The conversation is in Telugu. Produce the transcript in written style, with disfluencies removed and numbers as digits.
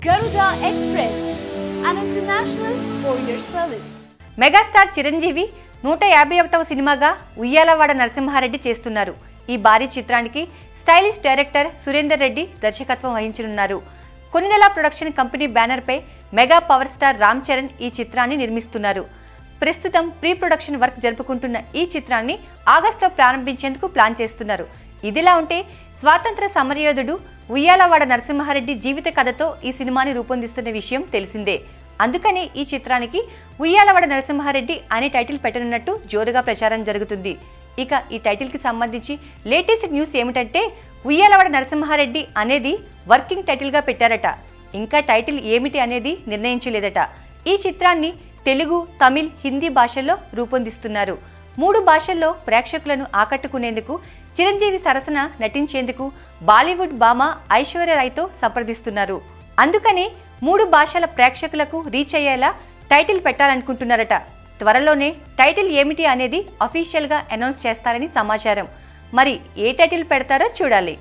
Garuda Express, an international courier service. Megastar Chiranjeevi 151వ సినిమాగా ఉయ్యాలవాడ నరసింహారెడ్డి చేస్తున్నారు. ఈ భారీ చిత్రానికి స్టైలిష్ డైరెక్టర్ సురేందర్ రెడ్డి దర్శకత్వం వహించనున్నారు. కొనిదెల ప్రొడక్షన్ కంపెనీ బ్యానర్ పై mega power star Ram Charan ఈ చిత్రాన్ని నిర్మిస్తున్నారు. ప్రస్తుతం ప్రీ ప్రొడక్షన్ వర్క్ జరుపుకుంటున్న ఈ చిత్రాన్ని ఆగస్టులో ప్రారంభించేందుకు ప్లాన్ చేస్తున్నారు. ఇదిలా ఉంటే స్వాతంత్ర సమరయోధుడు ఉయ్యాలవాడ నరసింహారెడ్డి జీవిత కథతో ఈ సినిమాని రూపొందిస్తున్న విషయం తెలిసిందే. అందుకని ఈ చిత్రానికి ఉయ్యాలవాడ నరసింహారెడ్డి అనే టైటిల్ పెట్టనున్నట్టు జోరుగా ప్రచారం జరుగుతుంది. ఇక ఈ టైటిల్కి సంబంధించి లేటెస్ట్ న్యూస్ ఏమిటంటే ఉయ్యాలవాడ నరసింహారెడ్డి అనేది వర్కింగ్ టైటిల్గా పెట్టారట. ఇంకా టైటిల్ ఏమిటి అనేది నిర్ణయించలేదట. ఈ చిత్రాన్ని తెలుగు, తమిళ్, హిందీ భాషల్లో రూపొందిస్తున్నారు. 3 భాషల్లో ప్రేక్షకులను ఆకట్టుకునేందుకు చిరంజీవి సరసన నటించేందుకు బాలీవుడ్ భామ ఐశ్వర్య రాయ్తో సంప్రదిస్తున్నారు. అందుకని 3 భాషల ప్రేక్షకులకు రీచ్ అయ్యేలా టైటిల్ పెట్టాలనుకుంటున్నారట. త్వరలోనే టైటిల్ ఏమిటి అనేది అఫీషియల్గా అనౌన్స్ చేస్తారని సమాచారం. మరి ఏ టైటిల్ పెడతారో చూడాలి.